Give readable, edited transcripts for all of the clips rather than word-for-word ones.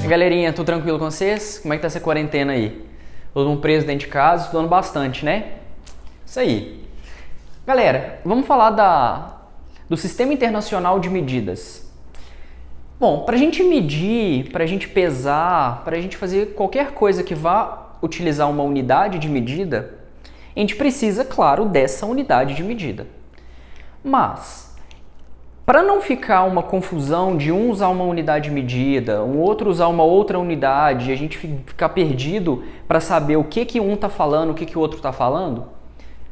Galerinha, tudo tranquilo com vocês? Como é que tá essa quarentena aí? Todo mundo preso dentro de casa, estudando bastante, né? Isso aí. Galera, vamos falar do Sistema Internacional de Medidas. Bom, para a gente medir, para a gente pesar, para a gente fazer qualquer coisa que vá utilizar uma unidade de medida, a gente precisa, claro, dessa unidade de medida. Mas, para não ficar uma confusão de um usar uma unidade de medida, um outro usar uma outra unidade, e a gente ficar perdido para saber o que um está falando, o que o outro está falando,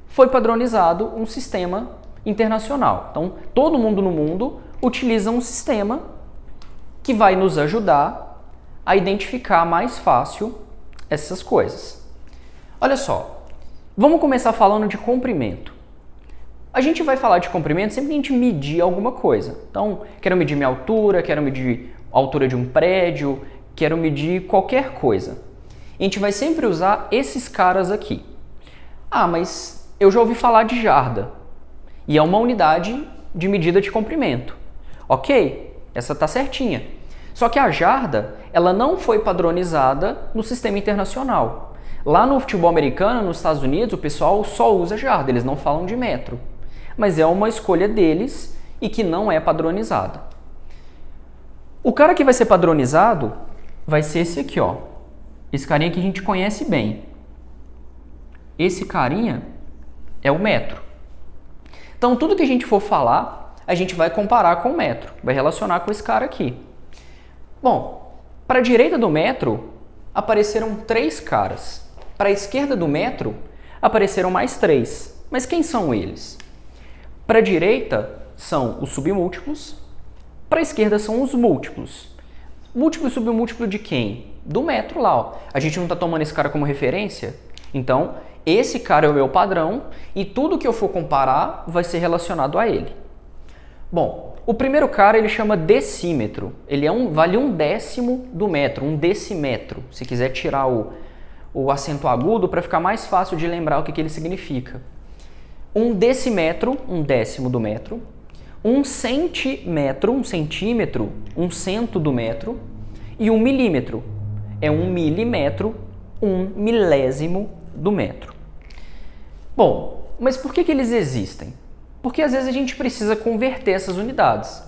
foi padronizado um sistema internacional. Então, todo mundo no mundo utiliza um sistema que vai nos ajudar a identificar mais fácil essas coisas. Olha só, vamos começar falando de comprimento. A gente vai falar de comprimento sempre que a gente medir alguma coisa. Então, quero medir minha altura, quero medir a altura de um prédio, quero medir qualquer coisa. A gente vai sempre usar esses caras aqui. Ah, mas eu já ouvi falar de jarda. E é uma unidade de medida de comprimento. Ok, essa tá certinha. Só que a jarda, ela não foi padronizada no sistema internacional. Lá no futebol americano, nos Estados Unidos, o pessoal só usa jarda, eles não falam de metro. Mas é uma escolha deles e que não é padronizada. O cara que vai ser padronizado vai ser esse aqui, ó. Esse carinha que a gente conhece bem. Esse carinha é o metro. Então, tudo que a gente for falar, a gente vai comparar com o metro, vai relacionar com esse cara aqui. Bom, para a direita do metro, apareceram 3 caras. Para a esquerda do metro, apareceram mais 3. Mas quem são eles? Para a direita são os submúltiplos, para a esquerda são os múltiplos. Múltiplo e submúltiplo de quem? Do metro lá, ó. A gente não está tomando esse cara como referência? Então, esse cara é o meu padrão e tudo que eu for comparar vai ser relacionado a ele. Bom, o primeiro cara ele chama decímetro. Ele vale 1/10 do metro, 1 decímetro. Se quiser tirar o acento agudo para ficar mais fácil de lembrar o que ele significa. 1 decímetro, 1/10 do metro. 1 centímetro, 1 centímetro, 1 cento do metro. E 1 milímetro. É 1 milímetro, 1 milésimo do metro. Bom, mas por que eles existem? Porque às vezes a gente precisa converter essas unidades.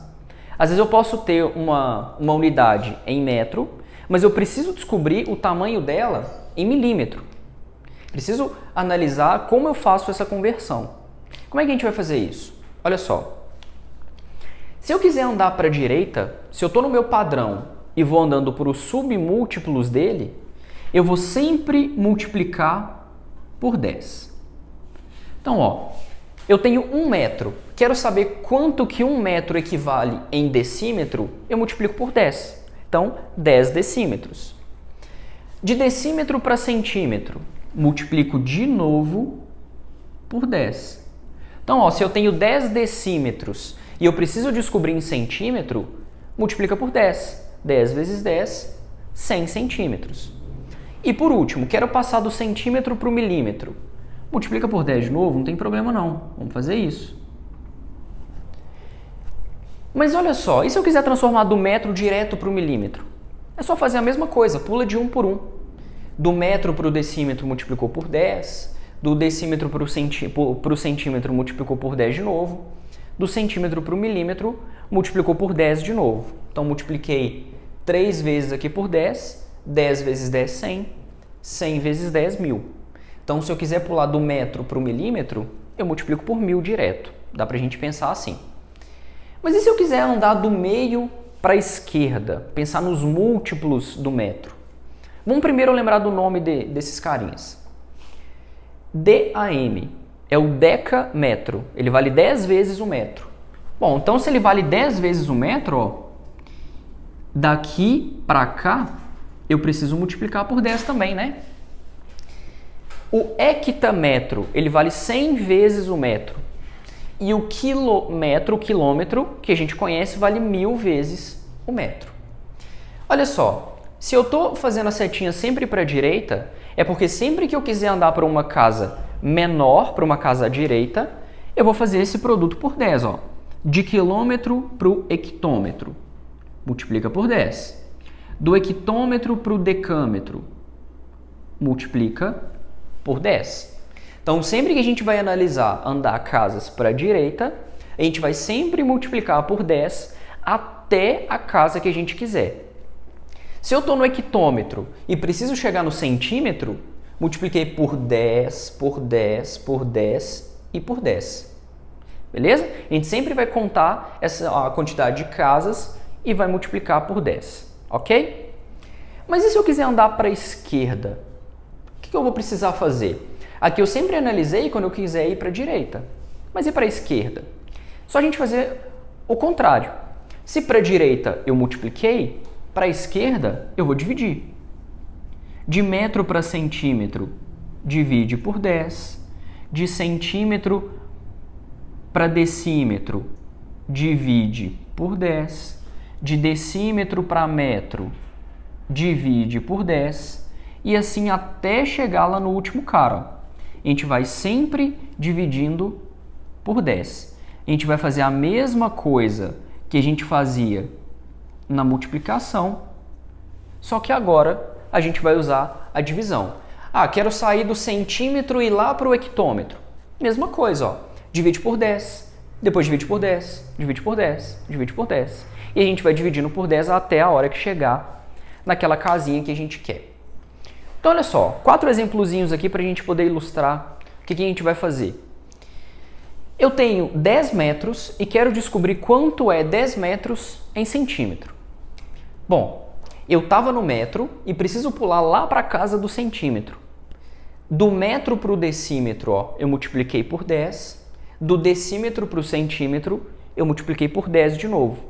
Às vezes eu posso ter uma unidade em metro, mas eu preciso descobrir o tamanho dela em milímetro. Preciso analisar como eu faço essa conversão. Como é que a gente vai fazer isso? Olha só. Se eu quiser andar para a direita, se eu estou no meu padrão e vou andando por os submúltiplos dele, eu vou sempre multiplicar por 10. Então, ó, eu tenho 1 metro. Quero saber quanto que 1 metro equivale em decímetro, eu multiplico por 10. Então, 10 decímetros. De decímetro para centímetro, multiplico de novo por 10. Então, ó, se eu tenho 10 decímetros e eu preciso descobrir em centímetro, multiplica por 10. 10 vezes 10, 100 centímetros. E por último, quero passar do centímetro para o milímetro. Multiplica por 10 de novo, não tem problema não. Vamos fazer isso. Mas olha só, e se eu quiser transformar do metro direto para o milímetro? É só fazer a mesma coisa, pula de 1 por 1. Do metro para o decímetro multiplicou por 10, do decímetro para o centímetro multiplicou por 10 de novo, do centímetro para o milímetro multiplicou por 10 de novo. Então multipliquei 3 vezes aqui por 10, 10 vezes 10, 100, 100 vezes 10, 1000. Então se eu quiser pular do metro para o milímetro, eu multiplico por 1000 direto. Dá para a gente pensar assim. Mas e se eu quiser andar do meio para a esquerda, pensar nos múltiplos do metro? Vamos primeiro lembrar do nome desses carinhas. DAM é o decâmetro. Ele vale 10 vezes o metro. Bom, então se ele vale 10 vezes o metro, ó, daqui para cá, eu preciso multiplicar por 10 também, né? O hectâmetro, ele vale 100 vezes o metro. E o quilômetro, que a gente conhece, vale 1000 vezes o metro. Olha só, se eu estou fazendo a setinha sempre para a direita, é porque sempre que eu quiser andar para uma casa menor, para uma casa à direita, eu vou fazer esse produto por 10, ó. De quilômetro para o hectômetro. Multiplica por 10. Do hectômetro para o decâmetro, multiplica por 10. Então, sempre que a gente vai analisar andar casas para a direita, a gente vai sempre multiplicar por 10 até a casa que a gente quiser. Se eu estou no hectômetro e preciso chegar no centímetro, multipliquei por 10, por 10, por 10 e por 10. Beleza? A gente sempre vai contar a quantidade de casas e vai multiplicar por 10. Ok? Mas e se eu quiser andar para a esquerda? O que eu vou precisar fazer? Aqui eu sempre analisei quando eu quiser ir para a direita. Mas e para a esquerda? Só a gente fazer o contrário. Se para a direita eu multipliquei, para a esquerda eu vou dividir. De metro para centímetro, divide por 10. De centímetro para decímetro, divide por 10. De decímetro para metro, divide por 10. E assim até chegar lá no último cara. A gente vai sempre dividindo por 10. A gente vai fazer a mesma coisa que a gente fazia na multiplicação, só que agora a gente vai usar a divisão. Ah, quero sair do centímetro e ir lá para o hectômetro. Mesma coisa, ó. Divide por 10, depois divide por 10, divide por 10, divide por 10. E a gente vai dividindo por 10 até a hora que chegar naquela casinha que a gente quer. Então, olha só, 4 exemplozinhos aqui para a gente poder ilustrar o que a gente vai fazer. Eu tenho 10 metros e quero descobrir quanto é 10 metros em centímetro. Bom, eu estava no metro e preciso pular lá para a casa do centímetro. Do metro para o decímetro, ó, eu multipliquei por 10. Do decímetro para o centímetro, eu multipliquei por 10 de novo.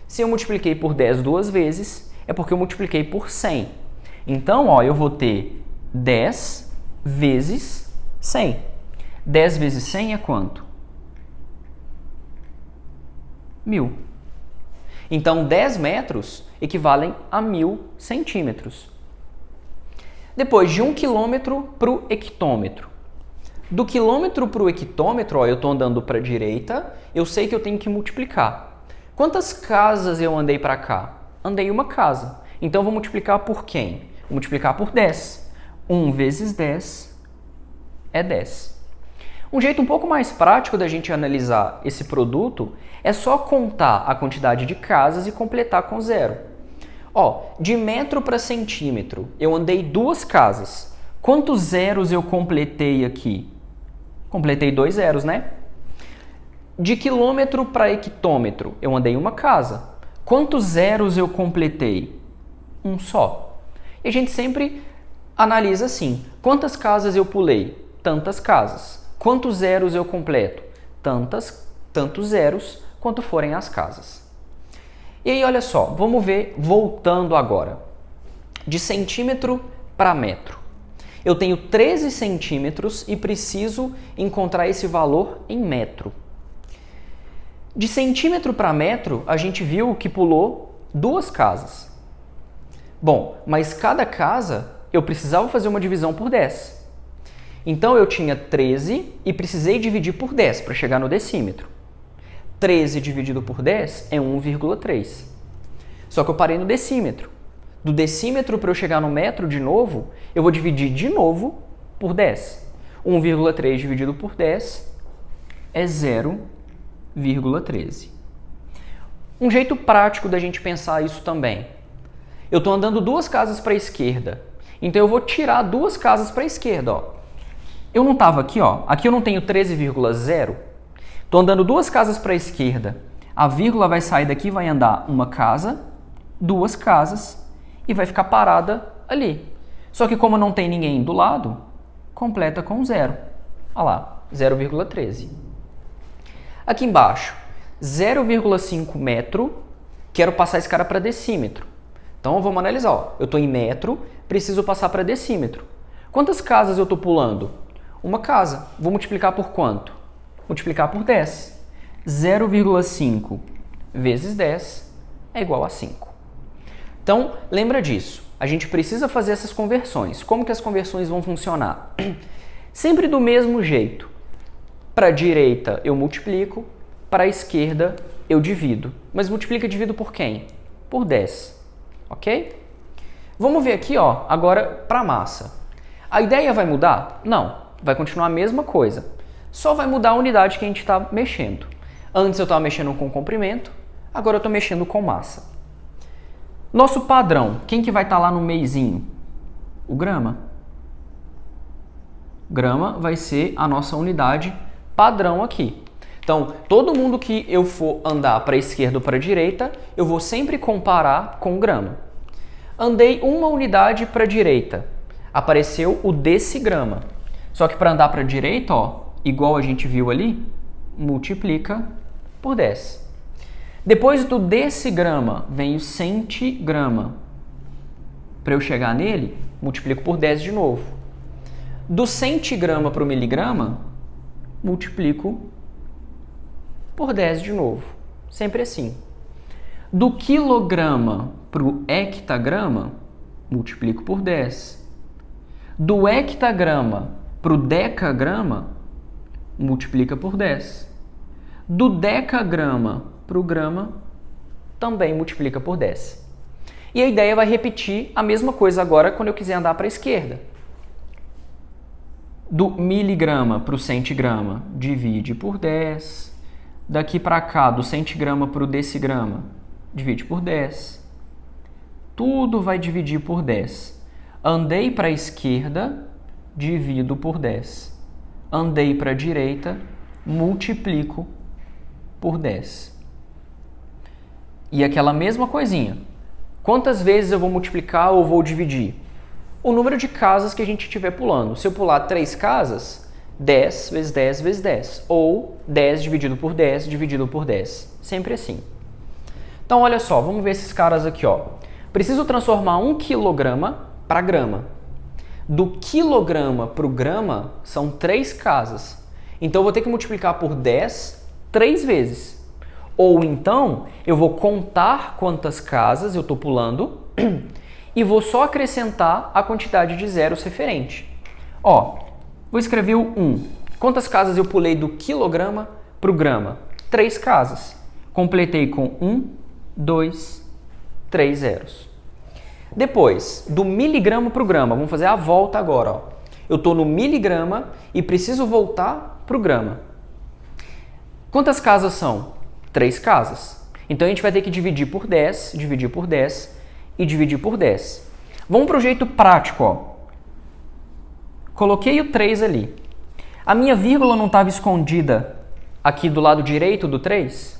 Se eu multipliquei por 10 duas vezes, é porque eu multipliquei por 100. Então, ó, eu vou ter 10 vezes 100. 10 vezes 100 é quanto? 1000. Então, 10 metros equivalem a 1000 centímetros. Depois, de 1 quilômetro para o hectômetro. Do quilômetro para o hectômetro, ó, eu estou andando para a direita, eu sei que eu tenho que multiplicar. Quantas casas eu andei para cá? Andei uma casa. Então, eu vou multiplicar por quem? Vou multiplicar por 10. 1 vezes 10 é 10. Um jeito um pouco mais prático da gente analisar esse produto é só contar a quantidade de casas e completar com zero. Ó, de metro para centímetro, eu andei 2 casas. Quantos zeros eu completei aqui? Completei 2 zeros, né? De quilômetro para hectômetro, eu andei uma casa. Quantos zeros eu completei? Um só. E a gente sempre analisa assim. Quantas casas eu pulei? Tantas casas. Quantos zeros eu completo? Tantos zeros quanto forem as casas. E aí, olha só, vamos ver voltando agora. De centímetro para metro. Eu tenho 13 centímetros e preciso encontrar esse valor em metro. De centímetro para metro, a gente viu que pulou 2 casas. Bom, mas cada casa eu precisava fazer uma divisão por 10. Então, eu tinha 13 e precisei dividir por 10 para chegar no decímetro. 13 dividido por 10 é 1,3. Só que eu parei no decímetro. Do decímetro para eu chegar no metro de novo, eu vou dividir de novo por 10. 1,3 dividido por 10 é 0,13. Um jeito prático da gente pensar isso também. Eu estou andando 2 casas para a esquerda. Então, eu vou tirar 2 casas para a esquerda, ó. Eu não estava aqui, ó. Aqui eu não tenho 13,0. Estou andando 2 casas para a esquerda. A vírgula vai sair daqui, vai andar uma casa, 2 casas e vai ficar parada ali. Só que como não tem ninguém do lado, completa com 0. Olha lá, 0,13. Aqui embaixo, 0,5 metro, quero passar esse cara para decímetro. Então, vamos analisar. Ó. Eu estou em metro, preciso passar para decímetro. Quantas casas eu estou pulando? Uma casa. Vou multiplicar por quanto? Multiplicar por 10. 0,5 vezes 10 é igual a 5. Então, lembra disso. A gente precisa fazer essas conversões. Como que as conversões vão funcionar? Sempre do mesmo jeito. Para a direita eu multiplico, para a esquerda eu divido. Mas multiplica e divido por quem? Por 10. Ok? Vamos ver aqui, ó, agora para a massa. A ideia vai mudar? Não, vai continuar a mesma coisa. Só vai mudar a unidade que a gente está mexendo. Antes eu estava mexendo com comprimento, agora eu estou mexendo com massa. Nosso padrão, quem que vai estar lá no meiozinho? O grama. Grama vai ser a nossa unidade padrão aqui. Então, todo mundo que eu for andar para a esquerda ou para a direita, eu vou sempre comparar com grama. Andei uma unidade para a direita, apareceu o decigrama. Só que para andar para a direita, ó, igual a gente viu ali, multiplica por 10. Depois do decigrama vem o centigrama. Para eu chegar nele, multiplico por 10 de novo. Do centigrama para o miligrama, multiplico por 10 de novo. Sempre assim. Do quilograma para o hectagrama, multiplico por 10. Do hectagrama para o decagrama, multiplica por 10. Do decagrama para o grama, também multiplica por 10. E a ideia vai repetir a mesma coisa agora quando eu quiser andar para a esquerda. Do miligrama para o centigrama, divide por 10. Daqui para cá, do centigrama para o decigrama, divide por 10. Tudo vai dividir por 10. Andei para a esquerda, divido por 10. Andei para a direita, multiplico por 10. E aquela mesma coisinha. Quantas vezes eu vou multiplicar ou vou dividir? O número de casas que a gente estiver pulando. Se eu pular 3 casas, 10 vezes 10 vezes 10. Ou 10 dividido por 10 dividido por 10. Sempre assim. Então, olha só, vamos ver esses caras aqui, ó. Preciso transformar 1 quilograma para grama. Do quilograma para o grama são 3 casas. Então, eu vou ter que multiplicar por 10 3 vezes. Ou então, eu vou contar quantas casas eu estou pulando e vou só acrescentar a quantidade de zeros referente. Ó, vou escrever o 1. Quantas casas eu pulei do quilograma para o grama? 3 casas. Completei com 1, 2, 3 zeros. Depois, do miligrama para o grama, vamos fazer a volta agora. Ó. Eu estou no miligrama e preciso voltar para o grama. Quantas casas são? 3 casas. Então, a gente vai ter que dividir por 10 e dividir por 10. Vamos para o jeito prático. Ó. Coloquei o 3 ali. A minha vírgula não estava escondida aqui do lado direito do 3?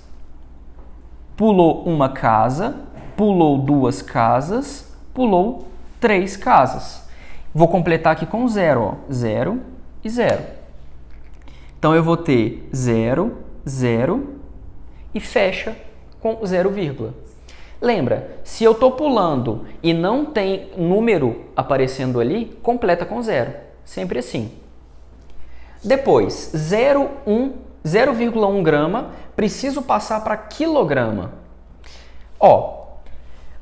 Pulou uma casa, pulou 2 casas, pulou 3 casas. Vou completar aqui com 0. Ó. 0 e 0. Então, eu vou ter 0, 0 e fecha com 0, lembra, se eu estou pulando e não tem número aparecendo ali, completa com 0. Sempre assim. Depois, 0,1 grama, preciso passar para quilograma. Ó,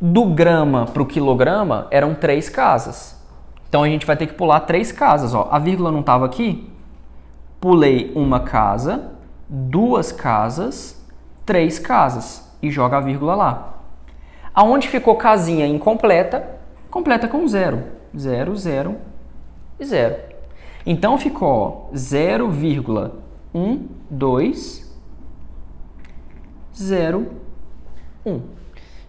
do grama para o quilograma eram 3 casas. Então, a gente vai ter que pular 3 casas. Ó. A vírgula não estava aqui? Pulei uma casa, 2 casas, 3 casas e joga a vírgula lá. Aonde ficou casinha incompleta, completa com 0. 0, 0 e 0. Então ficou 0,12, 0, 1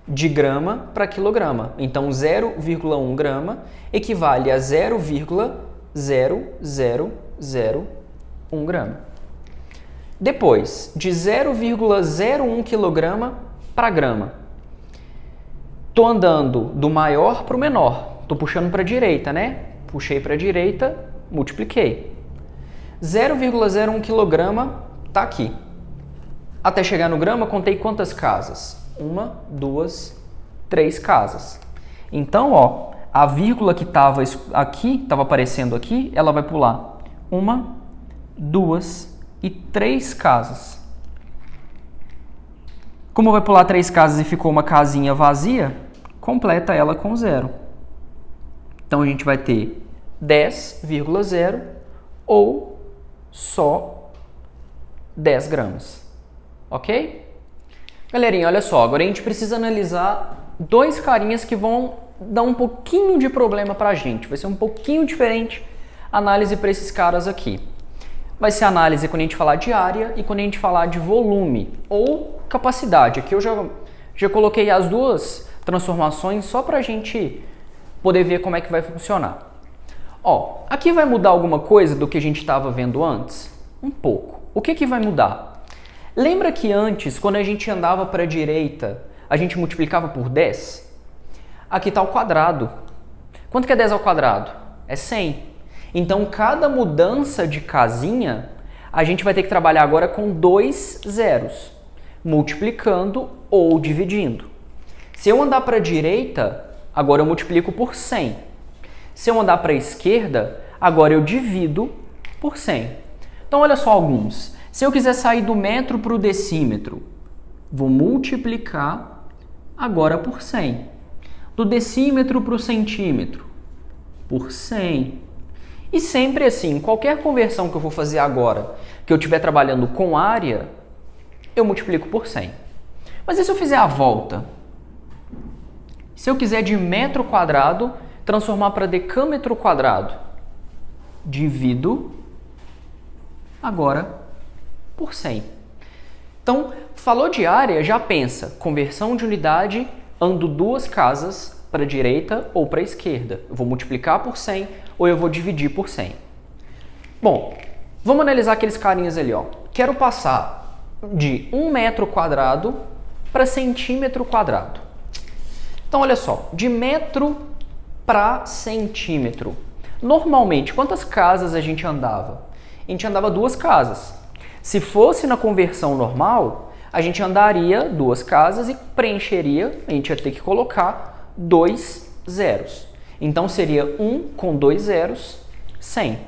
de grama para quilograma. Então 0,1 grama equivale a 0,0001 grama. Depois, de 0,01 kg para grama. Estou andando do maior para o menor. Estou puxando para a direita, né? Puxei para a direita, multipliquei. 0,01 kg está aqui. Até chegar no grama, contei quantas casas? 1, 2, 3 casas. Então, ó, a vírgula que estava aqui, estava aparecendo aqui, ela vai pular 1, 2 e 3 casas. Como vai pular 3 casas e ficou uma casinha vazia, completa ela com 0. Então, a gente vai ter 10,0 ou só 10 gramas. Ok? Galerinha, olha só. Agora a gente precisa analisar 2 carinhas que vão dar um pouquinho de problema para a gente. Vai ser um pouquinho diferente a análise para esses caras aqui. Vai ser análise quando a gente falar de área e quando a gente falar de volume ou capacidade. Aqui eu já coloquei as duas transformações só para a gente poder ver como é que vai funcionar. Ó, aqui vai mudar alguma coisa do que a gente estava vendo antes? Um pouco. O que vai mudar? Lembra que antes, quando a gente andava para a direita, a gente multiplicava por 10? Aqui está o quadrado. Quanto que é 10 ao quadrado? É 100. Então, cada mudança de casinha, a gente vai ter que trabalhar agora com 2 zeros, multiplicando ou dividindo. Se eu andar para a direita, agora eu multiplico por 100. Se eu andar para a esquerda, agora eu divido por 100. Então, olha só alguns. Se eu quiser sair do metro para o decímetro, vou multiplicar agora por 100. Do decímetro para o centímetro, por 100. E sempre assim, qualquer conversão que eu vou fazer agora, que eu estiver trabalhando com área, eu multiplico por 100. Mas e se eu fizer a volta? Se eu quiser de metro quadrado, transformar para decâmetro quadrado, divido agora por 100. Então, falou de área, já pensa, conversão de unidade, ando 2 casas para a direita ou para a esquerda. Eu vou multiplicar por 100 ou eu vou dividir por 100. Bom, vamos analisar aqueles carinhas ali, ó. Quero passar de 1 metro quadrado para centímetro quadrado. Então, olha só, de metro para centímetro. Normalmente, quantas casas a gente andava? A gente andava 2 casas. Se fosse na conversão normal, a gente andaria 2 casas e preencheria, a gente ia ter que colocar 2 zeros. Então, seria 1 com 2 zeros, 100.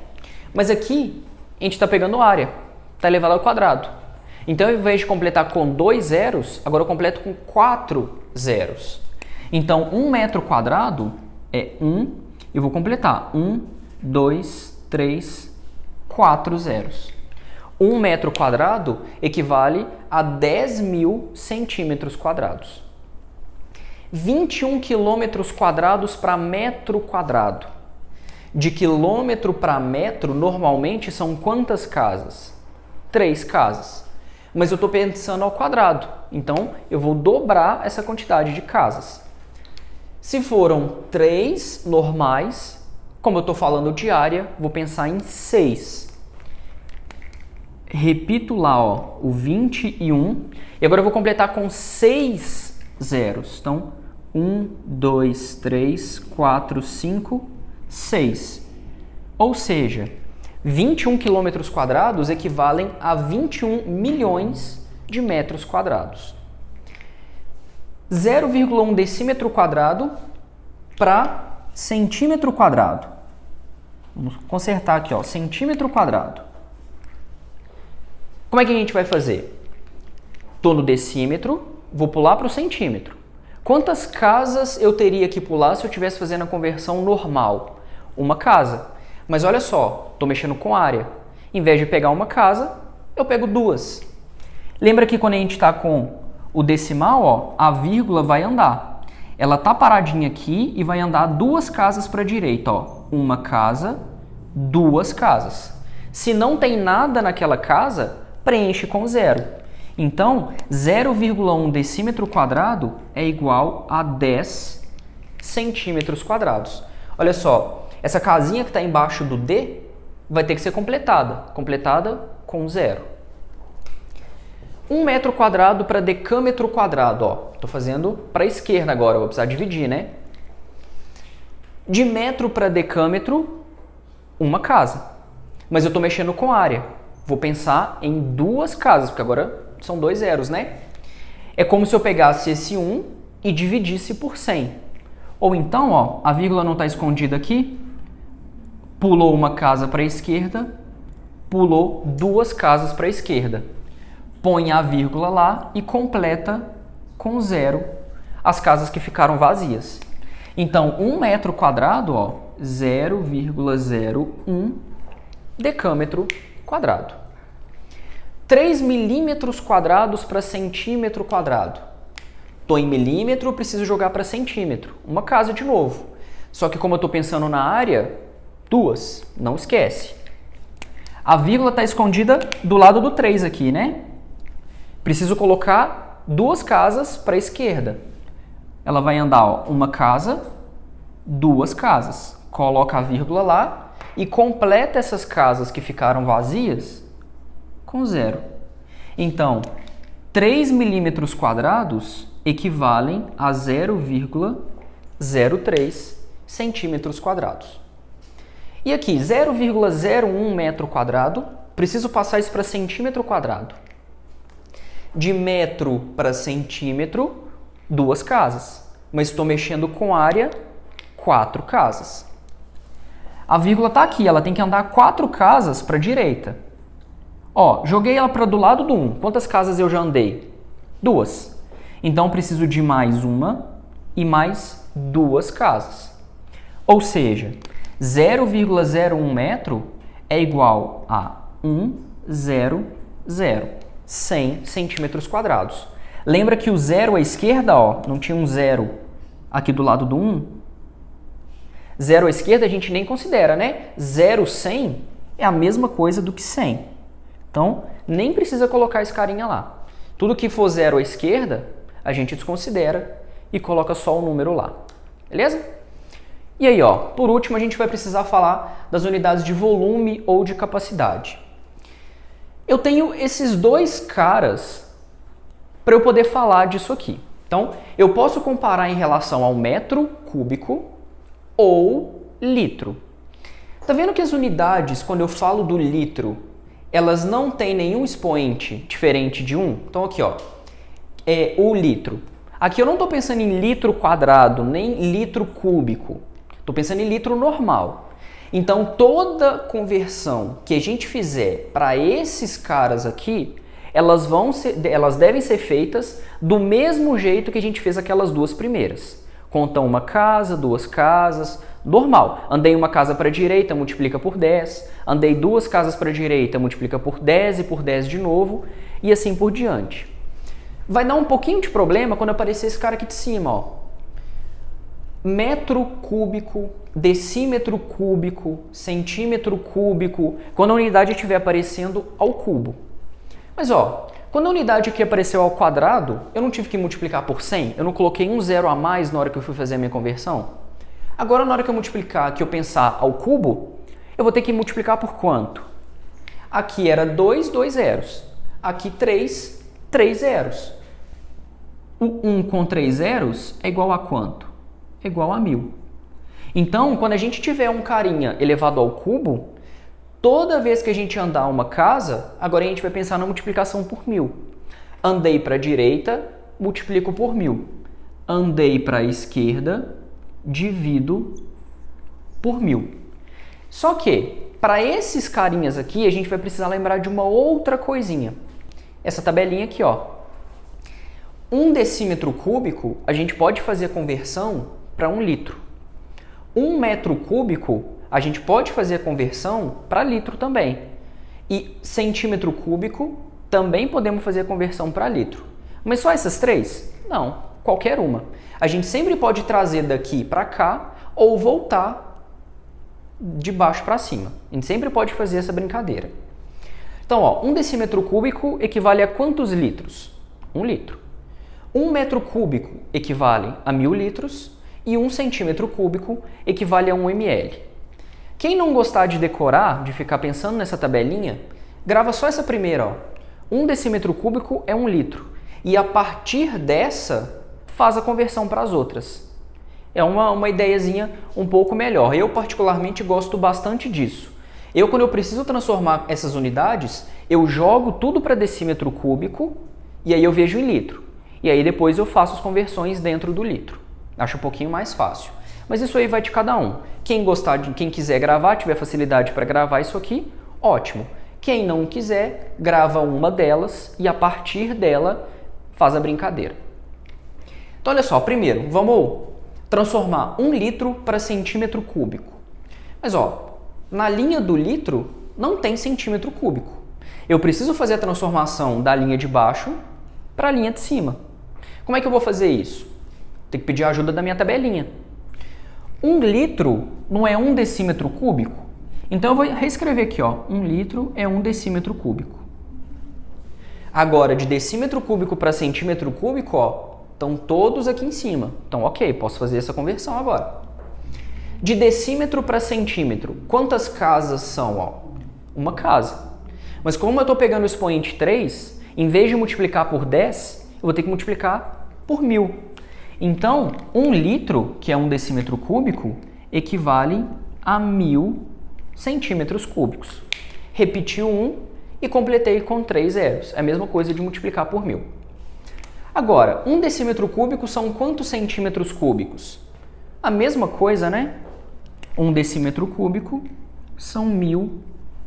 Mas aqui, a gente está pegando área, está elevado ao quadrado. Então, ao invés de completar com 2 zeros, agora eu completo com 4 zeros. Então, 1 metro quadrado é 1, eu vou completar 1, 2, 3, 4 zeros. 1 metro quadrado equivale a 10.000 centímetros quadrados. 21 quilômetros quadrados para metro quadrado. De quilômetro para metro, normalmente são quantas casas? 3 casas. Mas eu estou pensando ao quadrado, então eu vou dobrar essa quantidade de casas. Se foram 3 normais, como eu estou falando de área, vou pensar em 6. Repito lá, ó, o 21. E agora eu vou completar com 6 zeros. Então, 1, 2, 3, 4, 5, 6. Ou seja, 21 quilômetros quadrados equivalem a 21 milhões de metros quadrados. 0,1 decímetro quadrado para centímetro quadrado. Vamos consertar aqui, ó, centímetro quadrado. Como é que a gente vai fazer? Estou no decímetro, vou pular para o centímetro. Quantas casas eu teria que pular se eu estivesse fazendo a conversão normal? Uma casa. Mas olha só, estou mexendo com área. Em vez de pegar uma casa, eu pego 2. Lembra que quando a gente está com o decimal, ó, a vírgula vai andar. Ela está paradinha aqui e vai andar 2 casas para a direita. Ó. Uma casa, 2 casas. Se não tem nada naquela casa, preenche com 0. Então, 0,1 decímetro quadrado é igual a 10 centímetros quadrados. Olha só, essa casinha que está embaixo do D vai ter que ser completada com 0. 1 metro quadrado para decâmetro quadrado. Estou fazendo para a esquerda agora, vou precisar dividir, né? De metro para decâmetro, uma casa. Mas eu estou mexendo com área. Vou pensar em 2 casas, porque agora são 2 zeros, né? É como se eu pegasse esse 1 e dividisse por 100. Ou então, ó, a vírgula não está escondida aqui, pulou uma casa para a esquerda, pulou 2 casas para a esquerda. Põe a vírgula lá e completa com 0 as casas que ficaram vazias. Então, 1 metro quadrado, ó, 0,01 decâmetro quadrado. 3 milímetros quadrados para centímetro quadrado. Estou em milímetro, eu preciso jogar para centímetro. Uma casa de novo. Só que como eu estou pensando na área, 2. Não esquece. A vírgula está escondida do lado do 3 aqui, né? Preciso colocar 2 casas para a esquerda. Ela vai andar, ó, uma casa, 2 casas. Coloca a vírgula lá e completa essas casas que ficaram vazias com 0. Então, 3 milímetros quadrados equivalem a 0,03 centímetros quadrados. E aqui, 0,01 metro quadrado, preciso passar isso para centímetro quadrado. De metro para centímetro, 2 casas. Mas estou mexendo com área, 4 casas. A vírgula está aqui, ela tem que andar 4 casas para a direita. Ó, joguei ela para do lado do 1. Quantas casas eu já andei? 2. Então, preciso de mais uma e mais 2 casas. Ou seja, 0,01 metro é igual a 100 centímetros quadrados. Lembra que o 0 à esquerda, ó, não tinha um 0 aqui do lado do 1? 0 à esquerda a gente nem considera, né? 0,100 é a mesma coisa do que 100. Então, nem precisa colocar esse carinha lá. Tudo que for 0 à esquerda, a gente desconsidera e coloca só o número lá. Beleza? E aí, ó, por último, a gente vai precisar falar das unidades de volume ou de capacidade. Eu tenho esses 2 caras para eu poder falar disso aqui. Então, eu posso comparar em relação ao metro cúbico ou litro. Tá vendo que as unidades, quando eu falo do litro, elas não têm nenhum expoente diferente de 1? Então, aqui, ó, é o litro. Aqui eu não estou pensando em litro quadrado, nem litro cúbico. Estou pensando em litro normal. Então, toda conversão que a gente fizer para esses caras aqui, elas devem ser feitas do mesmo jeito que a gente fez aquelas 2 primeiras. Conta uma casa, 2 casas, normal. Andei uma casa para a direita, multiplica por 10. Andei 2 casas para a direita, multiplica por 10 e por 10 de novo. E assim por diante. Vai dar um pouquinho de problema quando aparecer esse cara aqui de cima, ó. Metro cúbico, decímetro cúbico, centímetro cúbico, quando a unidade estiver aparecendo ao cubo. Mas ó, quando a unidade aqui apareceu ao quadrado, eu não tive que multiplicar por 100? Eu não coloquei um 0 a mais na hora que eu fui fazer a minha conversão? Agora, na hora que eu multiplicar, que eu pensar ao cubo, eu vou ter que multiplicar por quanto? Aqui era 2 zeros. Aqui 3 zeros. O 1 com 3 zeros é igual a quanto? É igual a 1000. Então, quando a gente tiver um carinha elevado ao cubo, toda vez que a gente andar uma casa, agora a gente vai pensar na multiplicação por 1000. Andei para a direita, multiplico por 1000. Andei para a esquerda, divido por 1000. Só que, para esses carinhas aqui, a gente vai precisar lembrar de uma outra coisinha. Essa tabelinha aqui, ó. 1 decímetro cúbico, a gente pode fazer a conversão para 1 litro. 1 metro cúbico, a gente pode fazer a conversão para litro também. E centímetro cúbico, também podemos fazer a conversão para litro. Mas só essas 3? Não, qualquer uma. A gente sempre pode trazer daqui para cá ou voltar de baixo para cima. A gente sempre pode fazer essa brincadeira. Então, ó, 1 decímetro cúbico equivale a quantos litros? 1 litro. 1 metro cúbico equivale a 1000 litros e 1 centímetro cúbico equivale a 1 ml. Quem não gostar de decorar, de ficar pensando nessa tabelinha, grava só essa primeira, ó. 1 decímetro cúbico é 1 litro. E a partir dessa, faz a conversão para as outras. É uma ideiazinha um pouco melhor. Eu, particularmente, gosto bastante disso. Quando eu preciso transformar essas unidades, eu jogo tudo para decímetro cúbico e aí eu vejo em litro. E aí depois eu faço as conversões dentro do litro. Acho um pouquinho mais fácil. Mas isso aí vai de cada um. Quem quiser gravar, tiver facilidade para gravar isso aqui, ótimo. Quem não quiser, grava uma delas e a partir dela faz a brincadeira. Então olha só, primeiro, vamos transformar 1 litro para centímetro cúbico. Mas ó, na linha do litro não tem centímetro cúbico. Eu preciso fazer a transformação da linha de baixo para a linha de cima. Como é que eu vou fazer isso? Tem que pedir a ajuda da minha tabelinha. 1 litro não é 1 decímetro cúbico? Então eu vou reescrever aqui, ó. 1 litro é 1 decímetro cúbico. Agora, de decímetro cúbico para centímetro cúbico, ó, estão todos aqui em cima. Então, ok, posso fazer essa conversão agora. De decímetro para centímetro, quantas casas são? Ó? Uma casa. Mas como eu estou pegando o expoente 3, em vez de multiplicar por 10, eu vou ter que multiplicar por 1000. Então, 1 litro, que é 1 decímetro cúbico, equivale a 1000 centímetros cúbicos. Repeti o 1 e completei com 3 zeros. É a mesma coisa de multiplicar por 1000. Agora, 1 decímetro cúbico são quantos centímetros cúbicos? A mesma coisa, né? 1 decímetro cúbico são 1000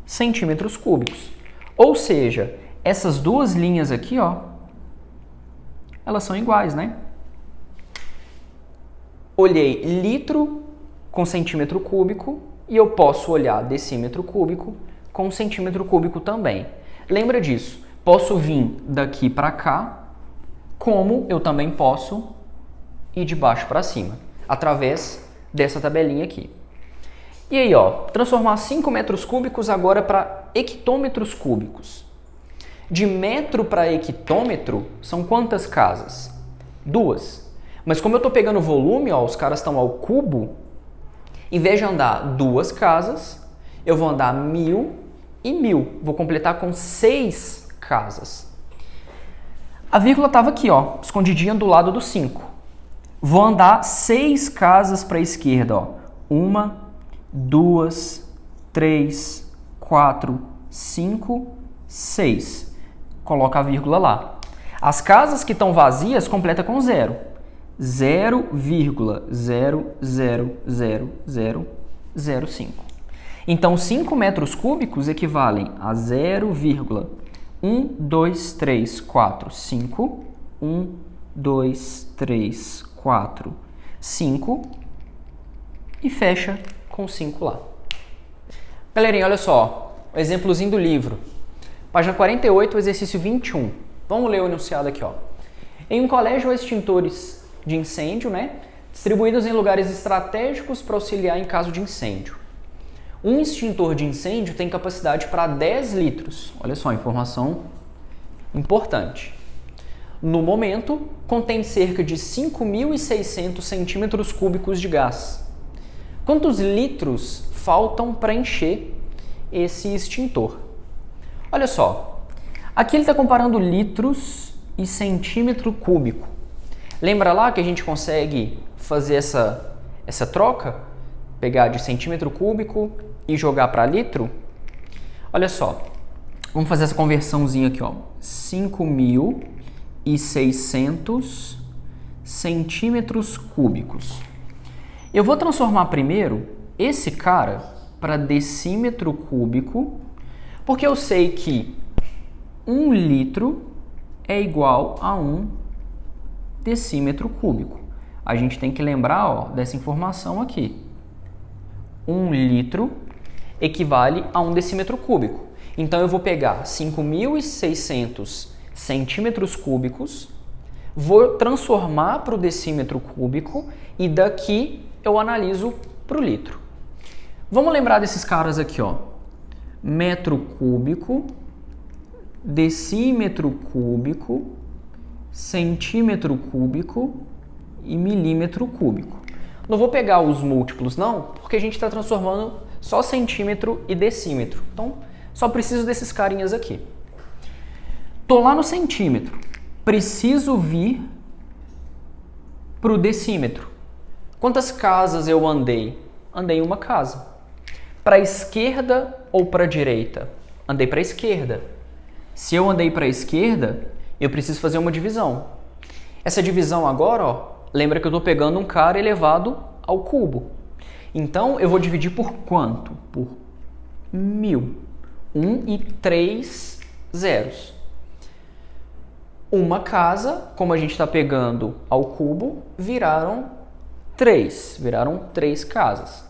centímetros cúbicos. Ou seja, essas duas linhas aqui, ó, elas são iguais, né? Olhei litro com centímetro cúbico e eu posso olhar decímetro cúbico com centímetro cúbico também. Lembra disso? Posso vir daqui para cá, como eu também posso ir de baixo para cima, através dessa tabelinha aqui. E aí, ó, transformar 5 metros cúbicos agora para hectômetros cúbicos. De metro para hectômetro, são quantas casas? 2. Mas como eu estou pegando volume, ó, os caras estão ao cubo, em vez de andar 2 casas, eu vou andar 1000 e 1000. Vou completar com 6 casas. A vírgula estava aqui, ó, escondidinha do lado do 5. Vou andar 6 casas para a esquerda, ó. 1, 2, 3, 4, 5, 6. Coloca a vírgula lá. As casas que estão vazias, completa com 0. 0,0000005. Então, 5 metros cúbicos equivalem a 0,12345. 1, 2, 3, 4, 5. E fecha com 5 lá. Galerinha, olha só. O exemplozinho do livro. Página 48, exercício 21. Vamos ler o enunciado aqui, ó. Em um colégio há extintores de incêndio, né, distribuídos em lugares estratégicos para auxiliar em caso de incêndio. Um extintor de incêndio tem capacidade para 10 litros. Olha só, informação importante. No momento, contém cerca de 5.600 centímetros cúbicos de gás. Quantos litros faltam para encher esse extintor? Olha só, aqui ele está comparando litros e centímetro cúbico. Lembra lá que a gente consegue fazer essa troca? Pegar de centímetro cúbico e jogar para litro? Olha só, vamos fazer essa conversãozinha aqui, ó. 5.600 centímetros cúbicos. Eu vou transformar primeiro esse cara para decímetro cúbico, porque eu sei que 1 litro é igual a 1 decímetro cúbico. A gente tem que lembrar, ó, dessa informação aqui. 1 litro equivale a 1 decímetro cúbico. Então, eu vou pegar 5.600 centímetros cúbicos, vou transformar para o decímetro cúbico e daqui eu analiso para o litro. Vamos lembrar desses caras aqui, ó. Metro cúbico, decímetro cúbico, centímetro cúbico e milímetro cúbico. Não vou pegar os múltiplos, não, porque a gente está transformando só centímetro e decímetro. Então, só preciso desses carinhas aqui. Tô lá no centímetro. Preciso vir para o decímetro. Quantas casas eu andei? Andei uma casa. Para a esquerda ou para a direita? Andei para a esquerda. Se eu andei para a esquerda, eu preciso fazer uma divisão. Essa divisão agora, ó, lembra que eu estou pegando um cara elevado ao cubo. Então, eu vou dividir por quanto? Por 1000. 1 e 3 zeros. Uma casa, como a gente está pegando ao cubo, viraram 3. Viraram 3 casas.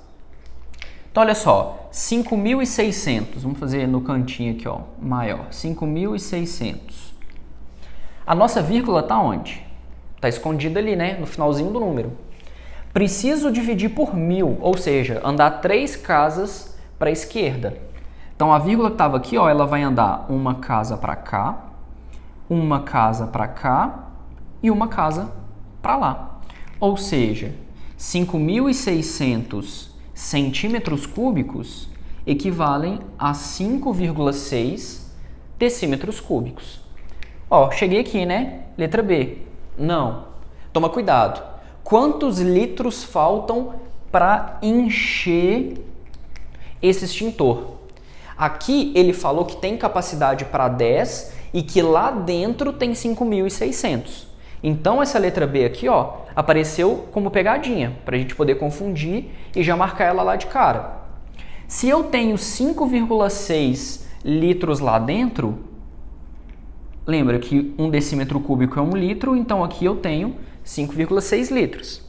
Então, olha só. 5.600. Vamos fazer no cantinho aqui, ó, maior. 5.600. A nossa vírgula está onde? Está escondido ali, né? No finalzinho do número. Preciso dividir por 1000, ou seja, andar 3 casas para a esquerda. Então a vírgula que estava aqui, ó, ela vai andar uma casa para cá, uma casa para cá e uma casa para lá. Ou seja, 5.600 centímetros cúbicos equivalem a 5,6 decímetros cúbicos. Ó, cheguei aqui, né? Letra B. Não. Toma cuidado. Quantos litros faltam para encher esse extintor? Aqui ele falou que tem capacidade para 10 e que lá dentro tem 5.600. Então essa letra B aqui, ó, apareceu como pegadinha, para a gente poder confundir e já marcar ela lá de cara. Se eu tenho 5,6 litros lá dentro, lembra que 1 decímetro cúbico é 1 litro, então aqui eu tenho 5,6 litros.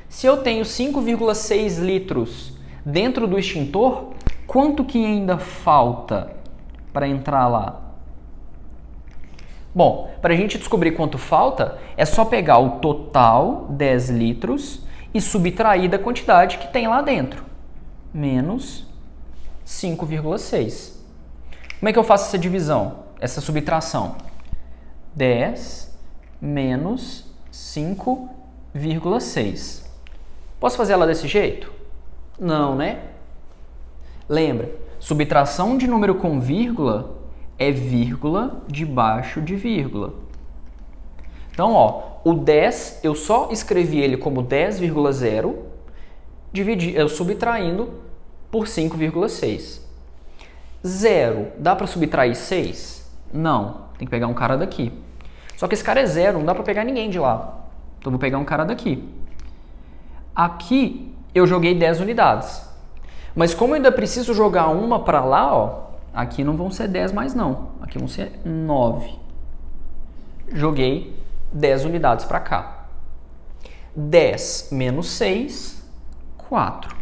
Se eu tenho 5,6 litros dentro do extintor, quanto que ainda falta para entrar lá? Bom, para a gente descobrir quanto falta, é só pegar o total, 10 litros, e subtrair da quantidade que tem lá dentro, menos 5,6. Como é que eu faço essa divisão, essa subtração? 10 menos 5,6. Posso fazer ela desse jeito? Não, né? Lembra, subtração de número com vírgula é vírgula debaixo de vírgula. Então, ó, o 10, eu só escrevi ele como 10,0, eu subtraindo por 5,6. 0, dá para subtrair 6? Não, tem que pegar um cara daqui. Só que esse cara é 0, não dá para pegar ninguém de lá. Então, vou pegar um cara daqui. Aqui, eu joguei 10 unidades. Mas como eu ainda preciso jogar uma para lá, ó, aqui não vão ser 10 mais não. Aqui vão ser 9. Joguei 10 unidades para cá. 10 menos 6, 4.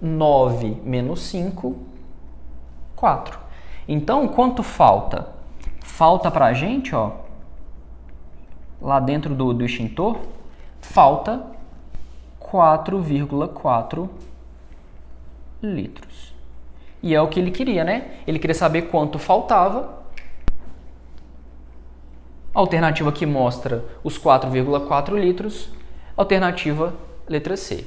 9 menos 5, 4. Então, quanto falta? Falta para a gente, ó, lá dentro do extintor, falta 4,4 litros. E é o que ele queria, né? Ele queria saber quanto faltava. A alternativa aqui mostra os 4,4 litros. Alternativa letra C.